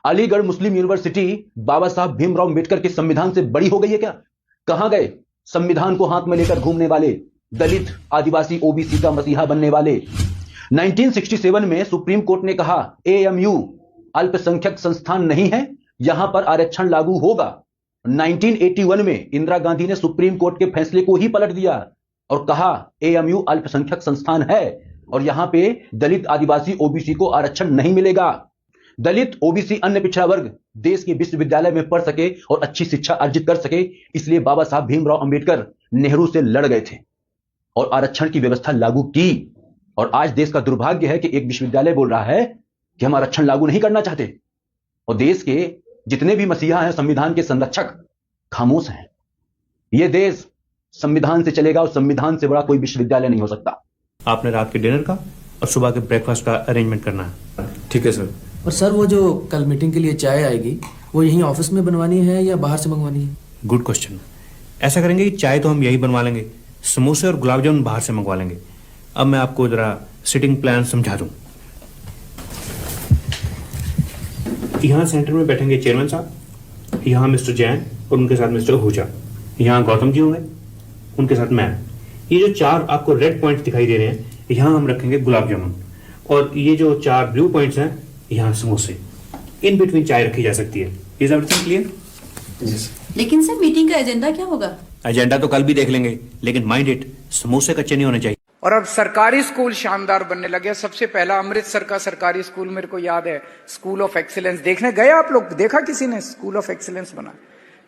अलीगढ़ मुस्लिम university बाबा साहब भीमराव अंबेडकर के संविधान से बड़ी हो गई है क्या? कहां गए संविधान को हाथ में लेकर घूमने वाले दलित आदिवासी ओबीसी का मसीहा बनने वाले? 1967 में सुप्रीम कोर्ट ने कहा एएमयू अल्पसंख्यक संस्थान नहीं है, यहां पर आरक्षण लागू होगा। 1981 में इंदिरा गांधी ने सुप्रीम कोर्ट के फैसले को ही पलट दिया और कहा एएमयू अल्पसंख्यक संस्थान है और यहां पे दलित आदिवासी ओबीसी को आरक्षण नहीं मिलेगा। दलित ओबीसी अन्य पिछड़ा वर्ग देश के विश्वविद्यालय में पढ़ सके और अच्छी शिक्षा अर्जित कर सके, इसलिए बाबा साहब भीमराव अंबेडकर नेहरू से लड़ गए थे और आरक्षण की व्यवस्था लागू की। और आज देश का दुर्भाग्य है कि एक विश्वविद्यालय बोल रहा है कि हम आरक्षण लागू नहीं करना चाहते और देश के जितने भी मसीहा हैं, संविधान के संरक्षक, खामोश हैं। यह देश संविधान से चलेगा और संविधान से बड़ा कोई विश्वविद्यालय नहीं हो सकता। आपने रात के डिनर का और सुबह के ब्रेकफास्ट का अरेंजमेंट करना है। ठीक है सर। और सर वो जो कल मीटिंग के लिए चाय आएगी वो यहीं ऑफिस में बनवानी है या बाहर से मंगवानी है? Good question. ऐसा करेंगे कि चाय तो हम यही बनवा लेंगे, समोसे और गुलाब जामुन बाहर से मंगवा लेंगे। अब मैं आपको जरा सिटिंग प्लान समझा दूं। यहाँ सेंटर में बैठेंगे चेयरमैन साहब, यहाँ मिस्टर जैन और उनके साथ मिस्टर आहूजा, यहाँ गौतम जी होंगे, उनके साथ मैं। ये जो 4 आपको रेड पॉइंट्स दिखाई दे रहे हैं, यहाँ हम रखेंगे गुलाब जामुन और ये जो 4 ब्लू पॉइंट्स हैं, यहाँ समोसे। इन बिटवीन चाय रखी जा सकती है। Is everything clear? yes. लेकिन सर मीटिंग का एजेंडा क्या होगा? एजेंडा तो कल भी देख लेंगे, लेकिन माइंड इट, समोसे कच्चे नहीं होने चाहिए। और अब सरकारी स्कूल शानदार बनने लगे। सबसे पहला अमृतसर का सरकारी स्कूल मेरे को याद है, स्कूल ऑफ एक्सीलेंस। देखने गए आप लोग? देखा किसी ने? स्कूल ऑफ एक्सीलेंस बना,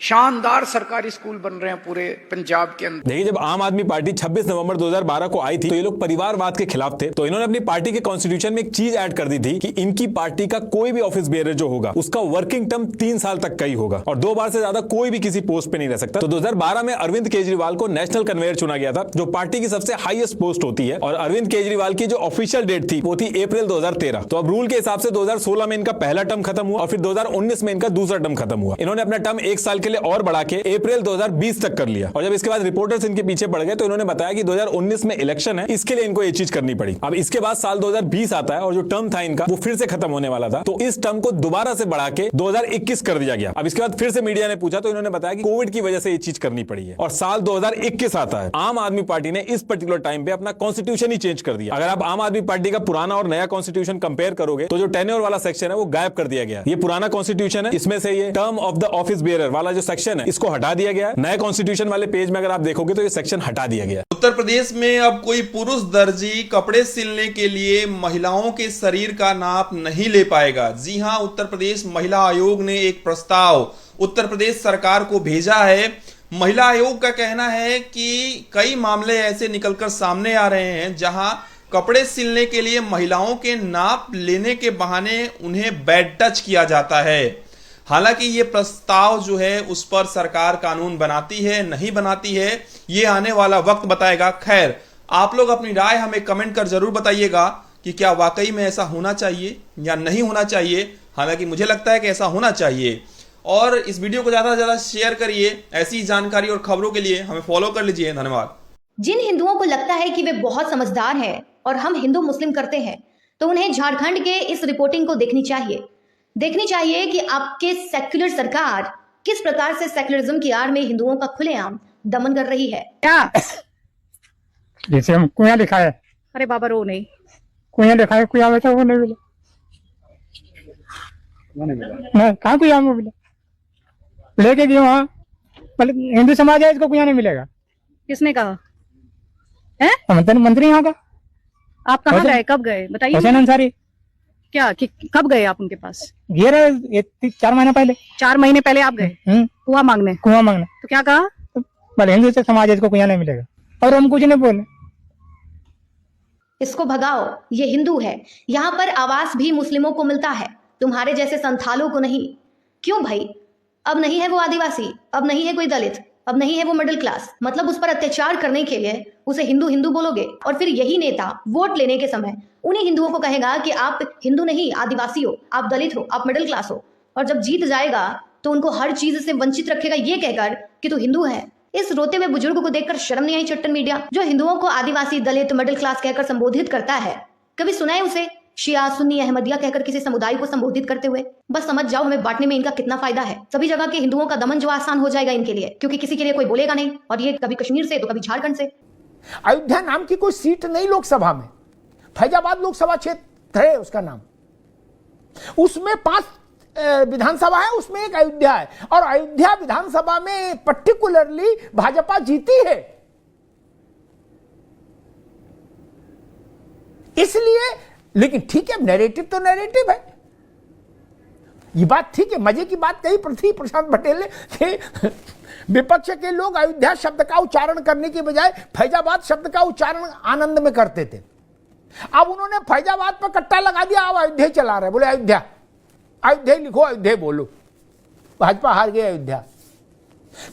शानदार सरकारी स्कूल बन रहे हैं पूरे पंजाब के अंदर। देखिए, जब आम आदमी पार्टी 26 नवंबर 2012 को आई थी तो ये लोग परिवारवाद के खिलाफ थे, तो इन्होंने अपनी पार्टी के कॉन्स्टिट्यूशन में एक चीज ऐड कर दी थी कि इनकी पार्टी का कोई भी ऑफिस बेयरर जो होगा उसका वर्किंग टर्म 3 साल तक का ही होगा और 2 बार से ज्यादा कोई भी किसी पोस्ट पे नहीं रह सकता। तो 2012 में अरविंद केजरीवाल को नेशनल कन्वेयर चुना गया था, जो पार्टी की सबसे हाईएस्ट पोस्ट होती है, और अरविंद केजरीवाल की जो ऑफिशियल डेट थी वो थी अप्रैल 2013। तो अब रूल के हिसाब से 2016 में इनका पहला टर्म खत्म हुआ और फिर 2019 में इनका दूसरा टर्म खत्म हुआ। इन्होंने अपना टर्म 1 साल के लिए और बढ़ा के अप्रैल 2020 तक कर लिया। और जब इसके बाद रिपोर्टर्स इनके पीछे पड़ गए तो इन्होंने बताया कि 2019 में इलेक्शन है, इसके लिए इनको ये चीज करनी पड़ी। अब इसके बाद साल 2020 आता है और जो टर्म था इनका वो फिर से खत्म होने वाला था, तो इस टर्म को दोबारा से बढ़ा के 2021 कर दिया गया। अब इसके बाद फिर से मीडिया ने पूछा तो इन्होंने बताया कि कोविड की वजह से ये चीज करनी पड़ी है और साल 2021 आता है। आम आदमी पार्टी ने इस पर्टिकुलर टाइम पे अपना कॉन्स्टिट्यूशन ही चेंज कर दिया। अगर आप आम आदमी पार्टी का पुराना और नया कॉन्स्टिट्यूशन कंपेयर करोगे तो जो टेन्योर वाला सेक्शन है वो गायब कर दिया गया। ये पुराना कॉन्स्टिट्यूशन है, इसमें से ये term of the office bearer वाला जो सेक्शन है इसको हटा दिया गया है। नए कॉन्स्टिट्यूशन वाले पेज में अगर आप देखोगे तो ये सेक्शन हटा दिया गया। उत्तर प्रदेश में अब कोई पुरुष दर्जी कपड़े सिलने के लिए महिलाओं के शरीर का नाप नहीं ले पाएगा। जी हां, उत्तर प्रदेश महिला आयोग ने एक प्रस्ताव उत्तर प्रदेश सरकार को भेजा है। महिला आयोग का कहना है कि कई मामले ऐसे निकलकर सामने आ रहे हैं जहां कपड़े सिलने के लिए महिलाओं के नाप लेने के बहाने उन्हें बैड टच किया जाता है। हालांकि ये प्रस्ताव जो है उस पर सरकार कानून बनाती है नहीं बनाती है, ये आने वाला वक्त बताएगा। खैर, आप लोग अपनी राय हमें कमेंट कर जरूर बताइएगा कि क्या वाकई में ऐसा होना चाहिए या नहीं होना चाहिए। हालांकि मुझे लगता है कि ऐसा होना चाहिए। और इस वीडियो को ज्यादा से ज्यादा शेयर करिए। ऐसी जानकारी और खबरों के लिए हमें फॉलो कर लीजिए। धन्यवाद। जिन हिंदुओं को लगता है कि वे बहुत समझदार हैं और हम हिंदू मुस्लिम करते हैं, तो उन्हें झारखंड के इस रिपोर्टिंग को देखनी चाहिए कि आपके सेक्युलर सरकार किस प्रकार से सेक्युलरिज्म की आड़ में हिंदुओं का खुलेआम दमन कर रही है। क्या जैसे हम कुआं लिखा है? अरे बाबा रो नहीं, कुआं लिखा है, कुआं में तो वो नहीं मिला। नहीं, कहाँ कुआं में मिला? लेके गए वहाँ, हिंदू समाज है, इसको कुआं नहीं मिलेगा। किसने कहा है? मंत्री यहाँ का। आप कहाँ गए, कब गए बताइए? हुसैन अंसारी। क्या कब गए आप उनके पास? ये 4 महीने पहले। 4 महीने पहले आप गए कुआं मांगने? तो क्या कहा? तो हिंदू से समाज है, इसको कुआं नहीं मिलेगा और हम कुछ नहीं बोले। इसको भगाओ, ये हिंदू है। यहाँ पर आवास भी मुस्लिमों को मिलता है, तुम्हारे जैसे संथालों को नहीं। क्यों भाई? अब नहीं है वो आदिवासी, अब नहीं है कोई दलित, अब नहीं है वो मिडिल क्लास, मतलब उस पर अत्याचार करने के लिए उसे हिंदू हिंदू बोलोगे और फिर यही नेता वोट लेने के समय उन्हीं हिंदुओं को कहेगा कि आप हिंदू नहीं आदिवासी हो, आप दलित हो, आप मिडिल क्लास हो, और जब जीत जाएगा तो उनको हर चीज से वंचित रखेगा ये कहकर कि तू हिंदू है। इस रोते हुए बुजुर्ग को देखकर शर्म नहीं आई चट्टन मीडिया, जो हिंदुओं को आदिवासी दलित मिडिल क्लास कहकर संबोधित करता है? कभी सुना है उसे शिया सुन्नी अहमदिया कहकर किसी समुदाय को संबोधित करते हुए। बस समझ जाओ हमें बांटने में इनका कितना फायदा है। सभी जगह के हिंदुओं का दमन जो आसान हो जाएगा इनके लिए, क्योंकि किसी के लिए कोई बोलेगा नहीं, और ये कभी कश्मीर से तो कभी झारखंड से। अयोध्या नाम की कोई सीट नहीं लोकसभा में, फैजाबाद लोकसभा क्षेत्र है उसका नाम, उसमें 5 विधानसभा है, उसमें एक अयोध्या है, और अयोध्या विधानसभा में पर्टिकुलरली भाजपा जीती है। इसलिए, लेकिन ठीक है, नैरेटिव तो नैरेटिव है, ये बात ठीक है। मजे की बात कही पृथ्वी प्रशांत पटेल ने कि विपक्ष के लोग अयोध्या शब्द का उच्चारण करने के बजाय फैजाबाद शब्द का उच्चारण आनंद में करते थे। अब उन्होंने फैजाबाद पर कट्टा लगा दिया, अब अयोध्या चला रहे, बोले अयोध्या, अयोध्या लिखो, अयोध्या बोलो। भाजपा हार गई अयोध्या।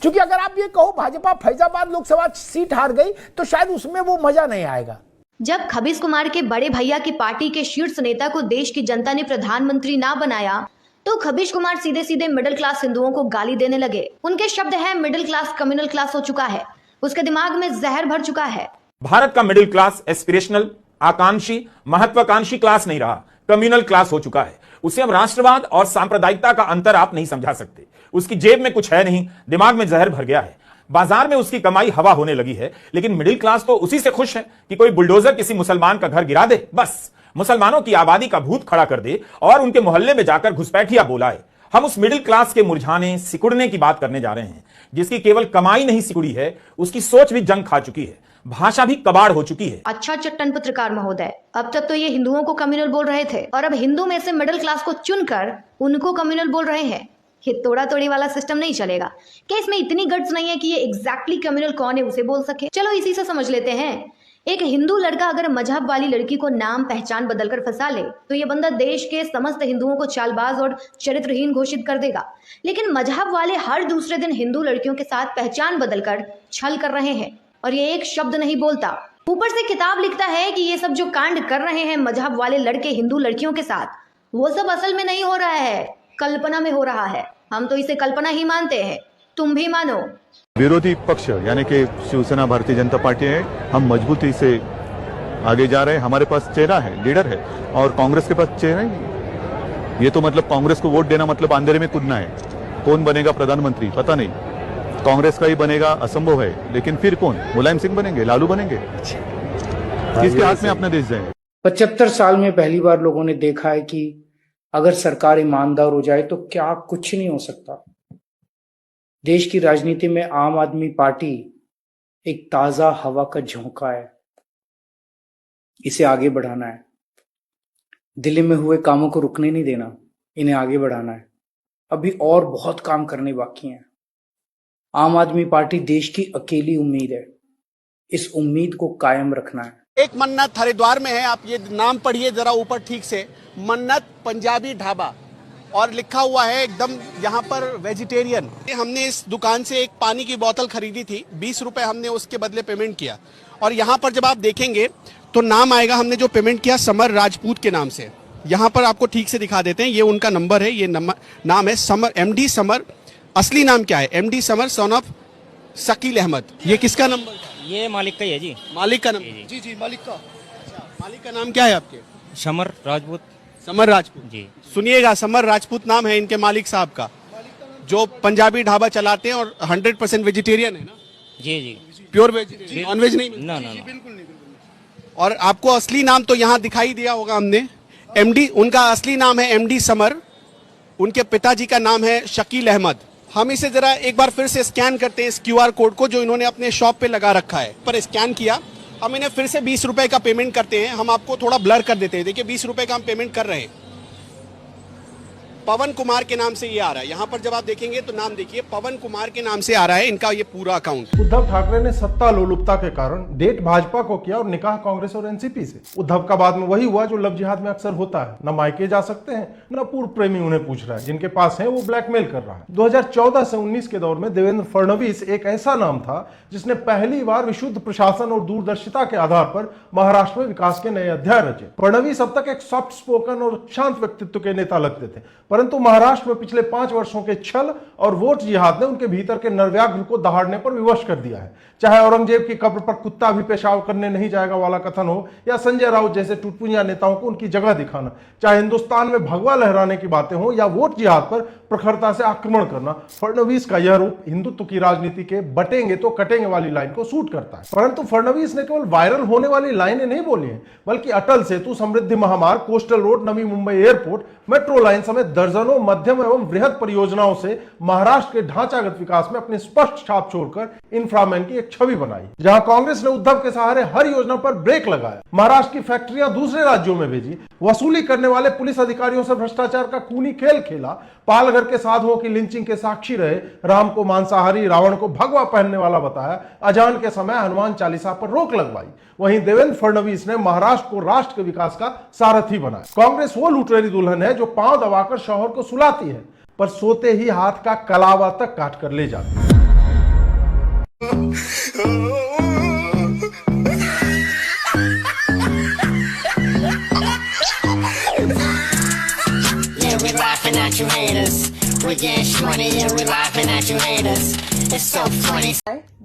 क्योंकि अगर आप ये कहो भाजपा फैजाबाद लोकसभा सीट हार गई तो शायद उसमें वो मजा नहीं आएगा। जब खबीस कुमार के बड़े भैया की पार्टी के शीर्ष नेता को देश की जनता ने प्रधानमंत्री ना बनाया, तो खबीश कुमार सीधे सीधे मिडिल क्लास हिंदुओं को गाली देने लगे। उनके शब्द हैं, मिडिल क्लास कम्युनल क्लास हो चुका है, उसके दिमाग में जहर भर चुका है। भारत का मिडिल क्लास एस्पिरेशनल, आकांक्षी, महत्वाकांक्षी क्लास नहीं रहा, कम्युनल क्लास हो चुका है। उसे अब राष्ट्रवाद और सांप्रदायिकता का अंतर आप नहीं समझा सकते। उसकी जेब में कुछ है नहीं, दिमाग में जहर भर गया है, बाजार में उसकी कमाई हवा होने लगी है। लेकिन मिडिल क्लास तो उसी से खुश है कि कोई बुलडोजर किसी मुसलमान का घर गिरा दे, बस मुसलमानों की आबादी का भूत खड़ा कर दे और उनके मोहल्ले में जाकर घुसपैठिया बोलाए। हम उस मिडिल क्लास के मुरझाने, सिकुड़ने की बात करने जा रहे हैं, जिसकी केवल कमाई नहीं सिकुड़ी है, उसकी सोच भी जंग खा चुकी है, भाषा भी कबाड़ हो चुकी है। अच्छा चट्टन पत्रकार महोदय, अब तक तो ये हिंदुओं को कम्युनल बोल रहे थे, और अब हिंदू में से मिडिल क्लास को चुनकर उनको कम्युनल बोल रहे हैं। ये तोड़ा तोड़ी वाला सिस्टम नहीं चलेगा। क्या इसमें इतनी गट्स नहीं है कि ये एग्जैक्टली कम्युनल कौन है उसे बोल सके? चलो इसी से समझ लेते हैं। एक हिंदू लड़का अगर मजहब वाली लड़की को नाम पहचान बदलकर फंसा ले तो ये बंदा देश के समस्त हिंदुओं को चालबाज और चरित्रहीन घोषित कर देगा। लेकिन मजहब वाले हर दूसरे दिन हिंदू लड़कियों के साथ पहचान बदलकर छल कर रहे हैं, और ये एक शब्द नहीं बोलता, ऊपर से किताब लिखता है कि ये सब जो कांड कर रहे हैं मजहब वाले लड़के हिंदू लड़कियों के साथ, वो सब असल में नहीं हो रहा है, कल्पना में हो रहा है। हम तो इसे कल्पना ही मानते हैं, तुम भी मानो। विरोधी पक्ष यानी कि शिवसेना, भारतीय जनता पार्टी है, हम मजबूती से आगे जा रहे हैं। हमारे पास चेहरा है, लीडर है, और कांग्रेस के पास चेहरा है। ये तो मतलब कांग्रेस को वोट देना मतलब अंधेरे में कूदना है। कौन बनेगा प्रधानमंत्री पता नहीं, कांग्रेस का ही बनेगा असंभव है, लेकिन फिर कौन? मुलायम सिंह बनेंगे, लालू बनेंगे, किसके हाथ में अपना देश जाए? 75 साल में पहली बार लोगों ने देखा है कि अगर सरकार ईमानदार हो जाए तो क्या कुछ नहीं हो सकता। देश की राजनीति में आम आदमी पार्टी एक ताजा हवा का झोंका है, इसे आगे बढ़ाना है। दिल्ली में हुए कामों को रुकने नहीं देना, इन्हें आगे बढ़ाना है। अभी और बहुत काम करने बाकी हैं। आम आदमी पार्टी देश की अकेली उम्मीद है, इस उम्मीद को कायम रखना है। एक मन्नत हरिद्वार में है, आप ये नाम पढ़िए जरा ऊपर ठीक से, मन्नत पंजाबी ढाबा, और लिखा हुआ है एकदम यहाँ पर वेजिटेरियन। हमने इस दुकान से एक पानी की बोतल खरीदी थी, 20 रुपए हमने उसके बदले पेमेंट किया, और यहाँ पर जब आप देखेंगे तो नाम आएगा, हमने जो पेमेंट किया समर राजपूत के नाम से। यहाँ पर आपको ठीक से दिखा देते हैं, ये उनका नंबर है, ये नाम है समर, MD समर। असली नाम क्या है? MD Samar son of Shakeel Ahmad. ये किसका नंबर? ये मालिक का ही है जी। मालिक का नंबर? जी जी मालिक का। अच्छा, मालिक का नाम क्या है आपके? समर राजपूत। समर राजपूत जी। सुनिएगा, समर राजपूत नाम है इनके मालिक साहब का, जो पंजाबी ढाबा चलाते हैं और 100% वेजिटेरियन है ना? जी जी, प्योर वेजिटेरियन, नॉन वेज नहीं? ना ना, बिल्कुल नहीं। और आपको असली नाम तो यहाँ दिखाई दिया होगा हमने, MD, उनका असली नाम है MD समर, उनके पिताजी का नाम है शकील अहमद। हम इसे जरा एक बार फिर से स्कैन करते हैं, इस QR कोड को जो इन्होंने अपने शॉप पे लगा रखा है, पर स्कैन किया, हम इन्हें फिर से 20 रुपए का पेमेंट करते हैं। हम आपको थोड़ा ब्लर कर देते हैं, देखिए 20 रुपए का हम पेमेंट कर रहे हैं। पवन कुमार के नाम से ये आ रहा है, यहाँ पर जब आप देखेंगे तो नाम देखिए, पवन कुमार के नाम से आ रहा है इनका ये पूरा अकाउंट। उद्धव ठाकरे ने सत्ता लोलुपता के कारण डेट भाजपा को किया और निकाह कांग्रेस और एनसीपी से। उद्धव का बाद में वही हुआ जो लव जिहाद में अक्सर होता है, न मायके जा सकते हैं न पूर्व प्रेमी उन्हें पूछ रहा है, जिनके पास है वो ब्लैकमेल कर रहा है। 2014 से 19 के दौर में देवेंद्र फडणवीस एक ऐसा नाम था जिसने पहली बार विशुद्ध प्रशासन और दूरदर्शिता के आधार पर महाराष्ट्र में विकास के नए अध्याय रचे। फडणवीस अब तक एक सॉफ्ट स्पोकन और शांत व्यक्तित्व के नेता लगते थे, परंतु महाराष्ट्र में पिछले 5 वर्षों के छल और वोट जिहाद ने उनके भीतर के नरव्याघ्र को दहाड़ने पर विवश कर दिया है। चाहे औरंगजेब की कब्र पर कुत्ता भी पेशाब करने नहीं जाएगा वाला कथन हो, या संजय राउत जैसे टुटपुंजिया नेताओं को उनकी जगह दिखाना, चाहे हिंदुस्तान में भगवा लहराने की बातें हो या वोट जिहाद पर प्रखरता से आक्रमण करना, फडणवीस का यह रूप हिंदुत्व की राजनीति के बटेंगे तो कटेंगे वाली लाइन को सूट करता है। परंतु फडणवीस ने केवल वायरल होने वाली लाइनें नहीं बोली हैं, बल्कि अटल सेतु, समृद्धि महामार्ग, coastal road, Navi Mumbai airport, metro line समेत दर्जनों मध्यम एवं बृहद परियोजनाओं से महाराष्ट्र के ढांचागत विकास में अपनी स्पष्ट छाप छोड़कर इंफ्रामैन की एक छवि बनाई। जहां कांग्रेस ने उद्धव के सहारे हर योजना पर ब्रेक लगाया, महाराष्ट्र की फैक्ट्रियां दूसरे राज्यों में भेजी, वसूली करने वाले पुलिस अधिकारियों से भ्रष्टाचार का खूनी खेल खेला, पालघर के साधुओं की लिंचिंग के साक्षी रहे, राम को मांसाहारी, रावण को भगवा पहनने वाला बताया, अजान के समय हनुमान चालीसा पर रोक लगवाई, वहीं देवेंद्र फडणवीस ने महाराष्ट्र को राष्ट्र के विकास का सारथी बनाया। कांग्रेस वो लुटेरी दुल्हन है जो पांव दबाकर शौहर को सुलाती है, पर सोते ही हाथ का कलावा तक काट कर ले जाती है।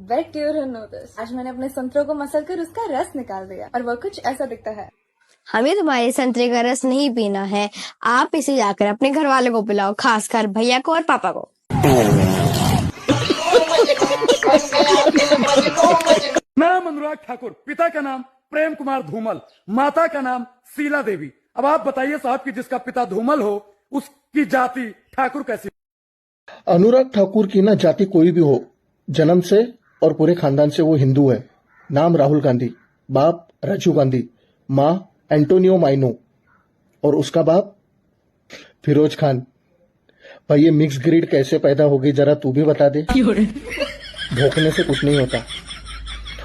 Bet you don't know this. आज मैंने अपने संतरों को मसल कर उसका रस निकाल दिया और वो कुछ ऐसा दिखता है। हमें तुम्हारे संतरे का रस नहीं पीना है, आप इसे जाकर अपने घर वालों को पिलाओ, खासकर भैया को और पापा को। नाम अनुराग ठाकुर, पिता का नाम प्रेम कुमार धूमल, माता का नाम शीला देवी। अब आप बताइए साहब कि जिसका पिता धूमल हो उसकी जाति ठाकुर कैसी? अनुराग ठाकुर की ना जाति कोई भी हो, जन्म से और पूरे खानदान से वो हिंदू है। नाम राहुल गांधी, बाप राजीव गांधी, माँ एंटोनियो माइनो और उसका बाप फिरोज खान। भाई ये मिक्स ग्रीड कैसे पैदा हो गई जरा तू भी बता दे। भोंकने से कुछ नहीं होता।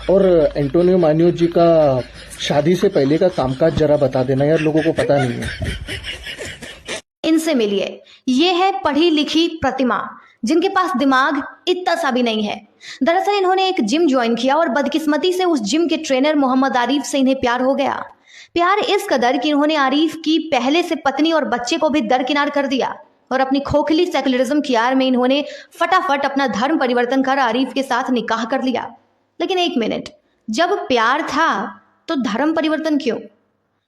और एंटोनियो माइनो जी का शादी से पहले का कामकाज जरा बता देना यार, लोगों को पता नहीं है। इनसे मिलिए, ये है पढ़ी लिखी प्रतिमा जिनके पास दिमाग इतना सा भी नहीं है। दरअसल इन्होंने एक जिम ज्वाइन किया और बदकिस्मती से उस जिम के ट्रेनर मोहम्मद आरिफ से इन्हें प्यार हो गया। प्यार इस कदर कि इन्होंने आरिफ की पहले से पत्नी और बच्चे को भी दरकिनार कर दिया और अपनी खोखली सेकुलरिज्म की आड़ में इन्होंने फटाफट अपना धर्म परिवर्तन कर आरिफ के साथ निकाह कर लिया। लेकिन एक मिनट, जब प्यार था तो धर्म परिवर्तन क्यों?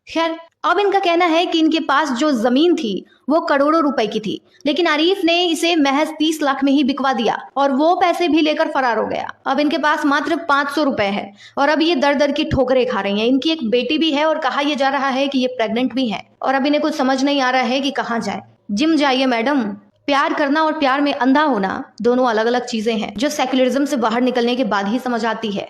खैर, अब इनका कहना है कि इनके पास जो जमीन थी वो करोड़ों रुपए की थी, लेकिन आरिफ ने इसे महज 30 लाख में ही बिकवा दिया और वो पैसे भी लेकर फरार हो गया। अब इनके पास मात्र 500 रुपए है और अब ये दर दर की ठोकरें खा रही हैं। इनकी एक बेटी भी है और कहा यह जा रहा है कि ये प्रेग्नेंट भी है और अब इन्हें कुछ समझ नहीं आ रहा है कि कहाँ जाए। जिम जाइए मैडम। प्यार करना और प्यार में अंधा होना दोनों अलग अलग चीजें हैं जो सेक्युलरिज्म से बाहर निकलने के बाद ही समझ आती है।